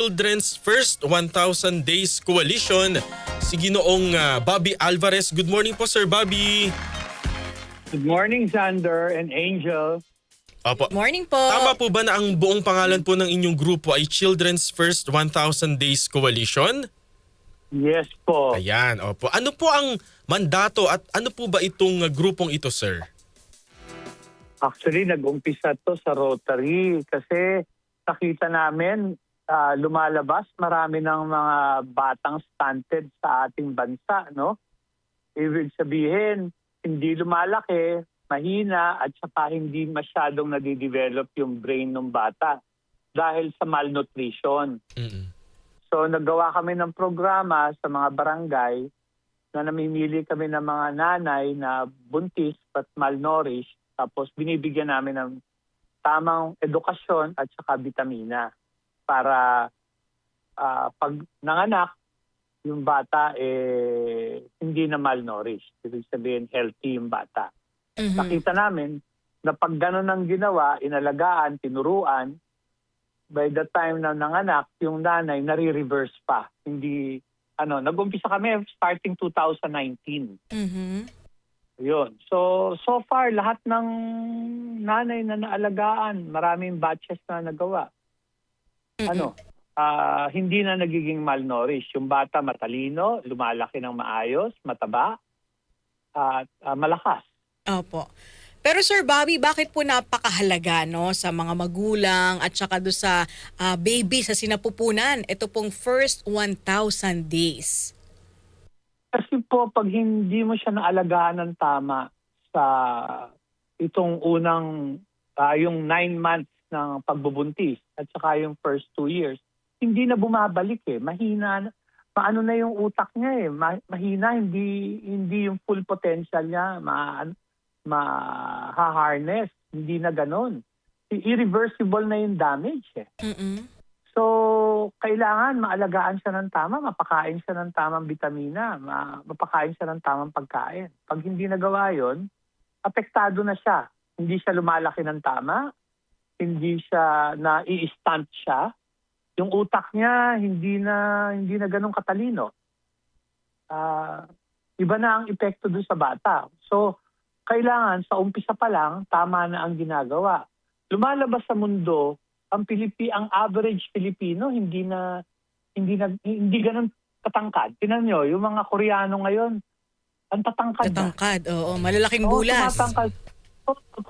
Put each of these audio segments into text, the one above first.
Children's First 1,000 Days Coalition, si Ginoong Bobby Alvarez. Good morning po, Sir Bobby. Good morning, Xander and Angel. Opo. Morning po. Tama po ba na ang buong pangalan po ng inyong grupo ay Children's First 1,000 Days Coalition? Yes po. Ayan, opo. Ano po ang mandato at ano po ba itong grupong ito, sir? Actually, nag-umpisa to sa Rotary kasi nakita namin lumalabas marami ng mga batang stunted sa ating bansa, no? Ibig sabihin, hindi lumalaki, mahina at saka hindi masyadong nadidevelop yung brain ng bata dahil sa malnutrition. So naggawa kami ng programa sa mga barangay na namimili kami ng mga nanay na buntis but malnourished, tapos binibigyan namin ng tamang edukasyon at saka vitamina para pag nanganak yung bata hindi na malnourished. Ibig sabihin healthy yung bata. Nakita namin na pag gano'n ang ginawa, inalagaan, tinuruan, by the time na nanganak, yung nanay nare-reverse pa. Hindi, nag-umpisa kami starting 2019. Yun. So far, lahat ng nanay na naalagaan, maraming batches na nagawa. Hindi na nagiging malnourished. Yung bata matalino, lumalaki ng maayos, mataba, at malakas. Opo. Pero Sir Bobby, bakit po napakahalaga sa mga magulang at saka do sa baby sa sinapupunan? Ito pong first 1,000 days. Kasi po, pag hindi mo siya naalagaan ng tama sa itong unang, yung 9 months ng pagbubuntis at saka yung first 2 years, hindi na bumabalik Mahina, maano na yung utak niya mahina, hindi yung full potential niya, ma-harness, hindi na ganun. Irreversible na yung damage So, kailangan maalagaan siya ng tama, mapakain siya ng tamang vitamina, mapakain siya ng tamang pagkain. Pag hindi nagawa yon, apektado na siya. Hindi siya lumalaki ng tama, hindi siya nai-stunt siya. Yung utak niya hindi na ganun katalino. Iba na ang epekto doon sa bata. So, kailangan sa umpisa pa lang tama na ang ginagawa. Lumalabas sa mundo ang average Pilipino hindi ganun katangkad. Tingnan niyo, yung mga Koreano ngayon, ang tatangkad. Tatangkad, oo, malalaking bulas.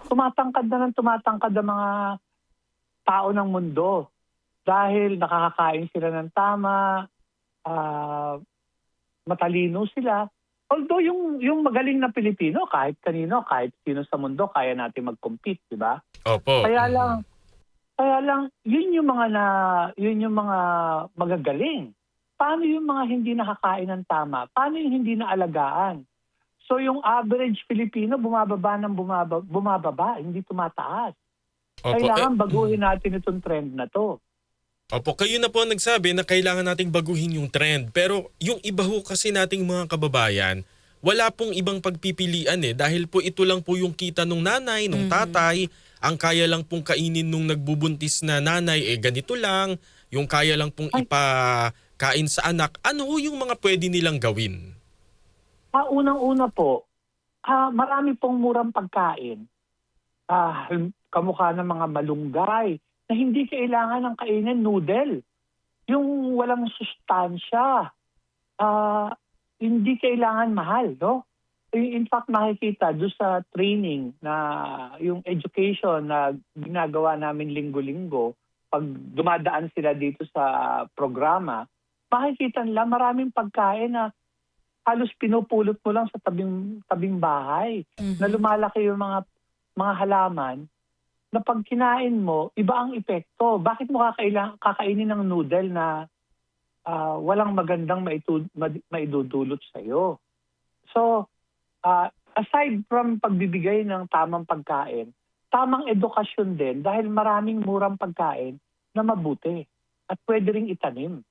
Tumatangkad ang mga tao ng mundo dahil nakakakain sila ng tama, matalino sila. Although yung magaling na Pilipino, kahit kanino, kahit sino sa mundo, kaya natin mag-compete, di ba? Opo. Kaya lang, yun yung mga magagaling. Paano yung mga hindi nakakain ng tama? Paano yung hindi naalagaan? So yung average Filipino bumababa, hindi tumataas. Opo. Kailangan baguhin natin itong trend na to. Opo, kayo na po nagsabi na kailangan nating baguhin yung trend. Pero yung iba ho kasi nating mga kababayan, wala pong ibang pagpipilian dahil po ito lang po yung kita nung nanay, nung tatay. Ang kaya lang pong kainin nung nagbubuntis na nanay ganito lang. Yung kaya lang pong ipakain sa anak. Ano ho yung mga pwede nilang gawin? Unang-una po, marami pong murang pagkain. Kamukha ng mga malunggay na hindi kailangan ng kainin noodle. Yung walang sustansya. Hindi kailangan mahal, no? In fact, makikita doon sa training na yung education na ginagawa namin linggo-linggo, pag dumadaan sila dito sa programa, makikita nila maraming pagkain na halos pinupulot mo lang sa tabing bahay. Na lumalaki yung mga halaman na pag kinain mo, iba ang epekto. Bakit mo kakainin ng noodle na walang magandang maidudulot sa'yo? So, aside from pagbibigay ng tamang pagkain, tamang edukasyon din dahil maraming murang pagkain na mabuti at pwede ring itanim.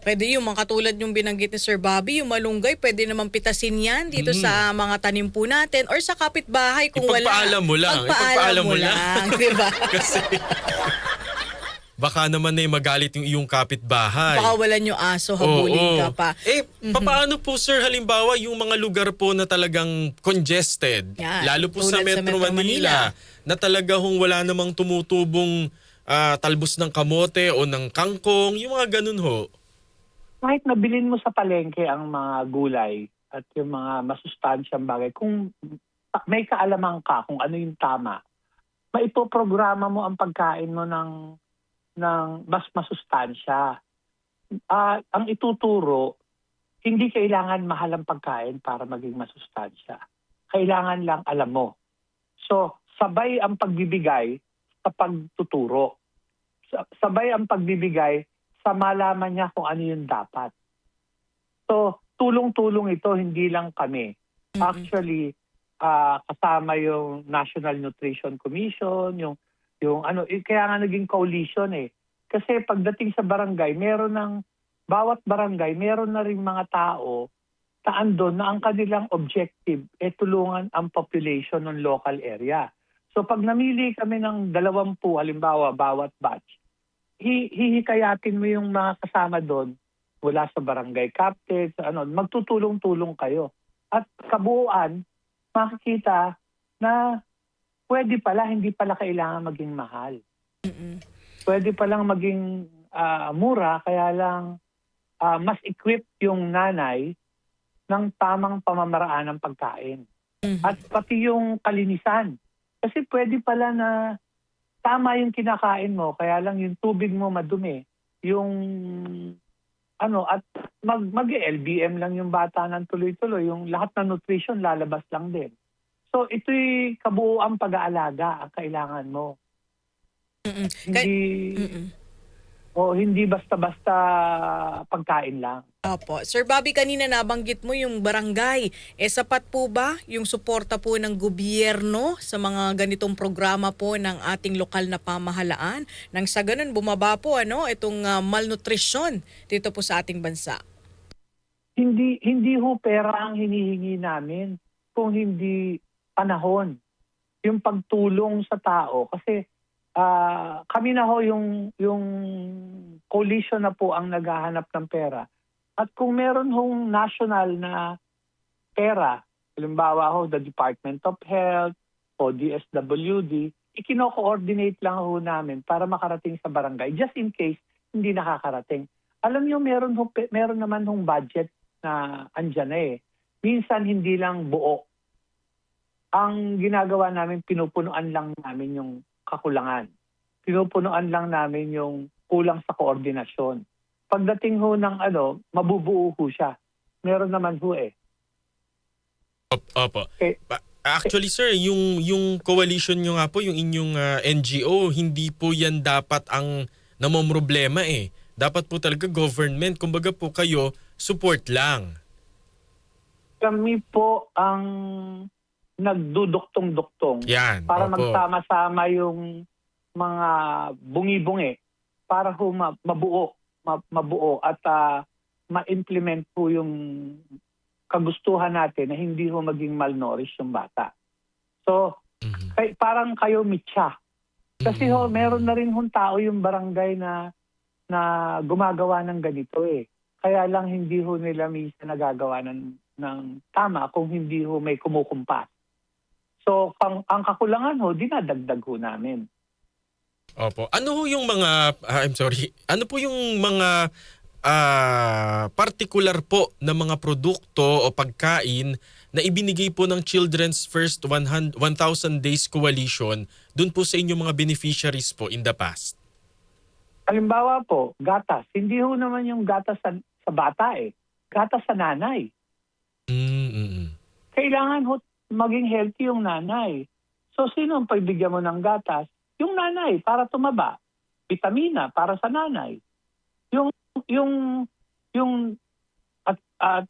Pwede yung mga katulad yung binanggit ni Sir Bobby, yung malunggay, pwede naman pitasin yan dito sa mga tanim po natin or sa kapitbahay kung wala. Ipagpaalam mo lang. Ipagpaalam mo lang, di ba? Kasi baka naman magalit yung iyong kapitbahay. Pakawalan yung aso, habulin ka pa. Papaano po sir halimbawa yung mga lugar po na talagang congested, Yan, lalo po sa tulad sa Metro Metro Manila, na talaga wala namang tumutubong talbos ng kamote o ng kangkong, yung mga ganun ho. Kahit nabilin mo sa palengke ang mga gulay at yung mga masustansyang bagay, kung may kaalaman ka kung ano yung tama, maipoprograma mo ang pagkain mo ng mas masustansya. Ang ituturo, hindi kailangan mahal ang pagkain para maging masustansya. Kailangan lang alam mo. So, sabay ang pagbibigay sa pagtuturo. Sabay ang pagbibigay sa malaman niya kung ano yung dapat. So, tulong-tulong ito, hindi lang kami. Actually, kasama yung National Nutrition Commission, kaya nga naging coalition eh. Kasi pagdating sa barangay, bawat barangay, meron na rin mga tao na andon na ang kanilang objective tulungan ang population ng local area. So pag namili kami ng 20, halimbawa, bawat batch, hihikayatin mo yung mga kasama doon mula sa barangay captain, magtutulong-tulong kayo. At kabuuan, makikita na pwede pala, hindi pala kailangan maging mahal. Pwede palang maging mura, kaya lang mas equipped yung nanay ng tamang pamamaraan ng pagkain. At pati yung kalinisan. Kasi pwede pala na tama yung kinakain mo, kaya lang yung tubig mo madumi. At mag-LBM lang yung bata ng tuloy-tuloy. Yung lahat ng nutrition lalabas lang din. So ito'y kabuuang pag-aalaga ang kailangan mo. Hindi basta-basta pagkain lang. Opo. Sir Bobby, kanina nabanggit mo yung barangay. Sapat po ba yung suporta po ng gobyerno sa mga ganitong programa po ng ating lokal na pamahalaan? Nang sa ganun, bumaba po itong malnutrition dito po sa ating bansa. Hindi ho pera ang hinihingi namin kung hindi panahon. Yung pagtulong sa tao. Kasi kami na ho yung coalition na po ang naghahanap ng pera. At kung meron hong national na pera, halimbawa ho, the Department of Health o DSWD, ikino-coordinate lang ho namin para makarating sa barangay just in case hindi nakakarating. Alam niyo, meron naman hong budget na andyan na eh. Minsan hindi lang buo. Ang ginagawa namin, pinupunuan lang namin yung kakulangan. Pinupunuan lang namin yung kulang sa koordinasyon. Pagdating ho ng mabubuo ho siya. Meron naman ho eh. Opo. Actually sir, yung coalition nyo nga po, yung inyong NGO, hindi po yan dapat ang namomroblema eh. Dapat po talaga government. Kumbaga po kayo, support lang. Kami po ang nagduduktong-duktong para magsama-sama yung mga bungi-bungi para ho mabuo at ma-implement po yung kagustuhan natin na hindi ho maging malnourished yung bata. So, parang kayo mitya. Kasi meron na rin hong tao yung barangay na gumagawa ng ganito eh. Kaya lang hindi ho nila minsan nagagawa ng tama kung hindi ho may kumukumpas. So, ang kakulangan ho, dinadagdag ho namin. Opo. Ano ho yung mga, ano po yung mga particular po na mga produkto o pagkain na ibinigay po ng Children's First 1,000 Days Coalition dun po sa inyong mga beneficiaries po in the past? Halimbawa po, gatas. Hindi ho naman yung gatas sa bata eh. Gatas sa nanay. Kailangan ho maging healthy yung nanay. So, sino ang pagbigyan mo ng gatas? Yung nanay, para tumaba. Vitamina, para sa nanay. Yung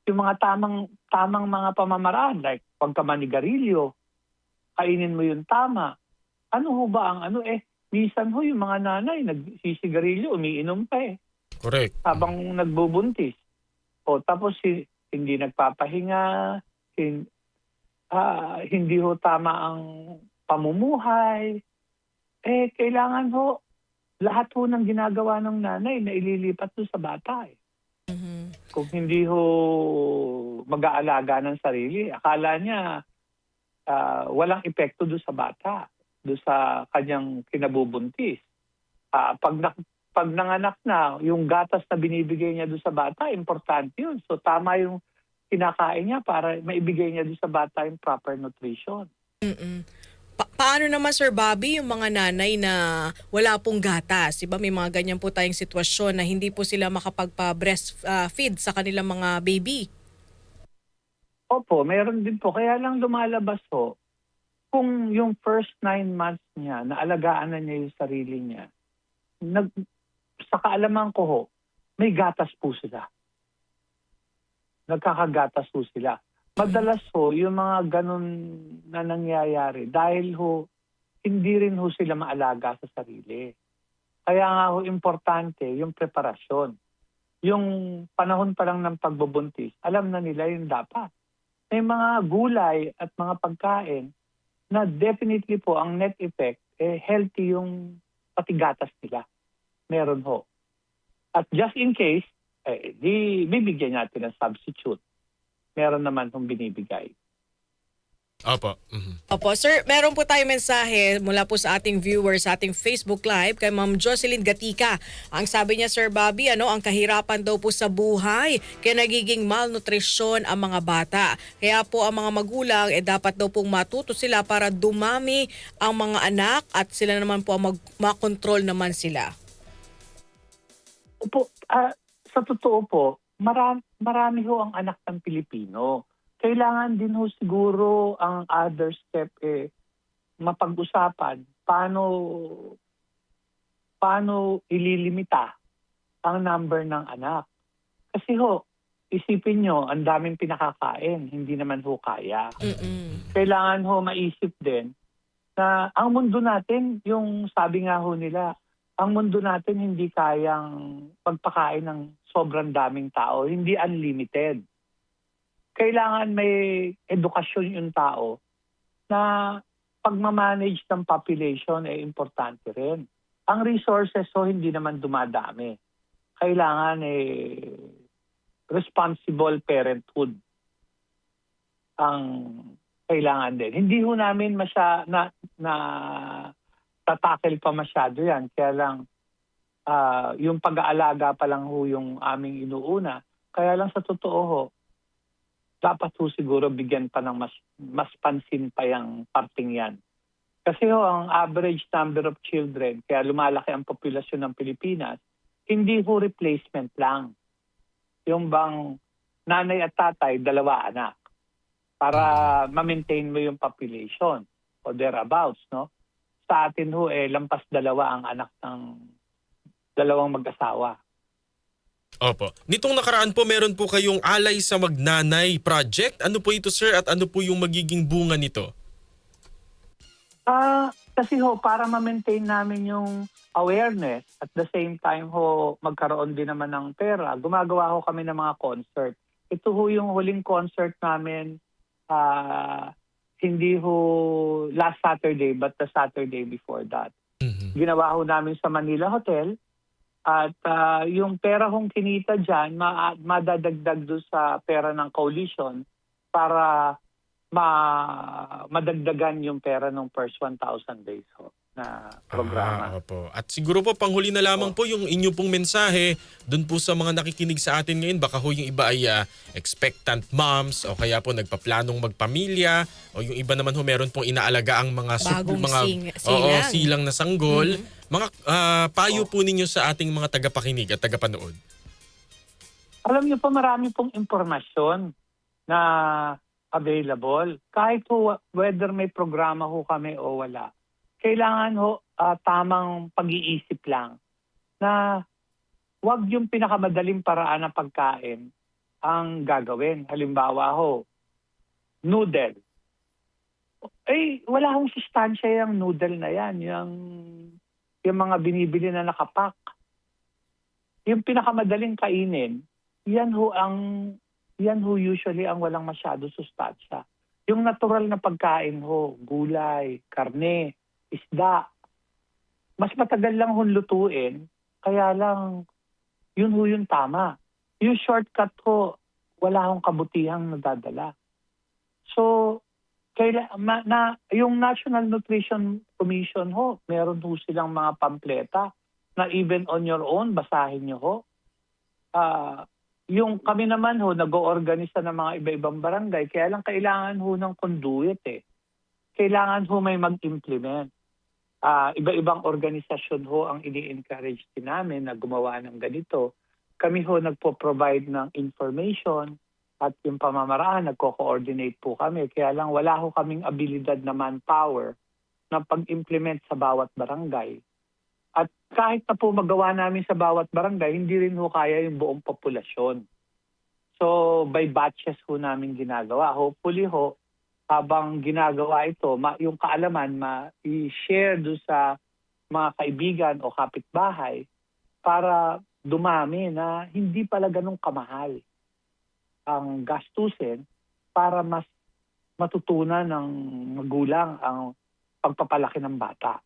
mga tamang mga pamamaraan, like pag ka manigarilyo, kainin mo yung tama. Ano ho ba ang minsan ho yung mga nanay, nagsisigarilyo, umiinom pa eh. Correct. Habang nagbubuntis. Tapos hindi nagpapahinga, hindi ho tama ang pamumuhay. Kailangan ho lahat ho ng ginagawa ng nanay na ililipat doon sa bata eh. Mhm. Kung hindi ho mag-aalaga ng sarili, akala niya walang epekto doon sa bata, doon sa kanyang kinabubuntis. Pag nanganak na, yung gatas na binibigay niya doon sa bata, importante yun. So tama yung kinakain niya para maibigay niya doon sa bata yung proper nutrition. Mm. Paano naman Sir Bobby yung mga nanay na wala pong gatas? Diba may mga ganyan po tayong sitwasyon na hindi po sila makapagpa-breast feed sa kanilang mga baby? Opo, meron din po. Kaya lang lumalabas ho, kung yung first 9 months niya, naalagaan na niya yung sarili niya, sa kaalaman ko ho, may gatas po sila. Nagkakagatas ho sila. Madalas ho, yung mga ganun na nangyayari dahil ho, hindi rin ho sila maalaga sa sarili. Kaya nga ho, importante yung preparasyon. Yung panahon pa lang ng pagbubuntis, alam na nila yung dapat. May mga gulay at mga pagkain na definitely po ang net effect, healthy yung patigatas nila. Meron ho. At just in case, di bibigyan natin ng substitute. Meron naman hong binibigay. Opo. Mhm. Opo, sir, meron po tayong mensahe mula po sa ating viewers sa ating Facebook Live kay Ma'am Jocelyn Gatica. Ang sabi niya, Sir Bobby, ang kahirapan daw po sa buhay kaya nagiging malnutrisyon ang mga bata. Kaya po ang mga magulang dapat daw pong matuto sila para dumami ang mga anak at sila naman po ang makontrol naman sila. Opo, sa totoo po, marami ho ang anak ng Pilipino. Kailangan din ho siguro ang other step mapag-usapan paano ililimita ang number ng anak. Kasi ho, isipin nyo, ang daming pinakakain, hindi naman ho kaya. Mm-mm. Kailangan ho maisip din na ang mundo natin, yung sabi nga ho nila, ang mundo natin hindi kayang pagpakain ng sobrang daming tao, hindi unlimited. Kailangan may edukasyon yung tao na pagmamanage ng population importante rin. Ang resources hindi naman dumadami. Kailangan responsible parenthood ang kailangan din. Hindi ho namin tatakil pa masyado yan. Kaya lang yung pag-aalaga pa lang ho yung aming inuuna. Kaya lang sa totoo ho, dapat ho siguro bigyan pa ng mas pansin pa yung parting yan. Kasi ho, ang average number of children, kaya lumalaki ang populasyon ng Pilipinas, hindi ho replacement lang. Yung bang nanay at tatay, 2 anak. Para ma-maintain mo yung population o thereabouts, no? Sa atin ho, lampas 2 ang anak ng 2 mag-asawa. Opo. Nitong nakaraan po, meron po kayong Alay sa Magnanay project. Ano po ito, sir, at ano po yung magiging bunga nito? Kasi ho, para ma-maintain namin yung awareness at the same time ho, magkaroon din naman ng pera, gumagawa ho kami ng mga concert. Ito ho yung huling concert namin, hindi ho last Saturday but the Saturday before that. Mhm. Ginawa ho namin sa Manila Hotel. At yung pera hong kinita dyan, madadagdag doon sa pera ng coalition para madagdagan yung pera ng first 1,000 days ho na programa. Opo. At siguro po, panghuli na lamang po yung inyo pong mensahe doon po sa mga nakikinig sa atin ngayon. Baka ho yung iba ay expectant moms o kaya po nagpaplanong magpamilya o yung iba naman ho meron pong inaalaga ang mga Bagong silang. Silang na sanggol. Mhm. Mga payo po ninyo sa ating mga tagapakinig at tagapanood. Alam niyo po, marami pong impormasyon na available. Kahit ho, whether may programa ho kami o wala. Kailangan ho, tamang pag-iisip lang na wag yung pinakamadaling paraan ng pagkain ang gagawin. Halimbawa ho, noodle. Wala hong sustansya yung noodle na yan. Yung mga binibili na nakapak. Yung pinakamadaling kainin, yan ho usually ang walang masyado sustansya. Yung natural na pagkain ho, gulay, karne, isda, mas matagal lang hong lutuin, kaya lang yun ho yung tama. Yung shortcut ho, wala hong kabutihang nadadala. So, yung National Nutrition Commission ho, meron ho silang mga pampleta na even on your own, basahin nyo ho. Yung kami naman ho, nag-oorganisa ng mga iba-ibang barangay, kaya lang kailangan ho ng conduit eh. Kailangan ho may mag-implement. Iba-ibang organisasyon ho ang ini-encourage din namin na gumawa ng ganito. Kami ho nagpo-provide ng information at yung pamamaraan, nagko-coordinate po kami. Kaya lang wala ho kaming abilidad na manpower na pag-implement sa bawat barangay. At kahit na po magawa namin sa bawat barangay, hindi rin ho kaya yung buong populasyon. So by batches ho namin ginagawa. Hopefully ho, habang ginagawa ito, yung kaalaman ma-share doon sa mga kaibigan o kapitbahay para dumami na hindi pala ganun kamahal ang gastusin para mas matutunan ng magulang ang pagpapalaki ng bata.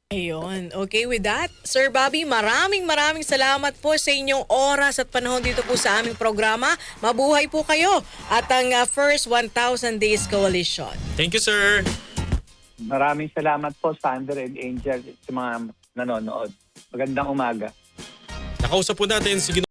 Ayun. Okay, with that, Sir Bobby, maraming salamat po sa inyong oras at panahon dito po sa aming programa. Mabuhay po kayo at ang First 1,000 Days Coalition. Thank you, sir. Maraming salamat po, Sander and Angel, sa mga nanonood. Magandang umaga. Nakausap po natin si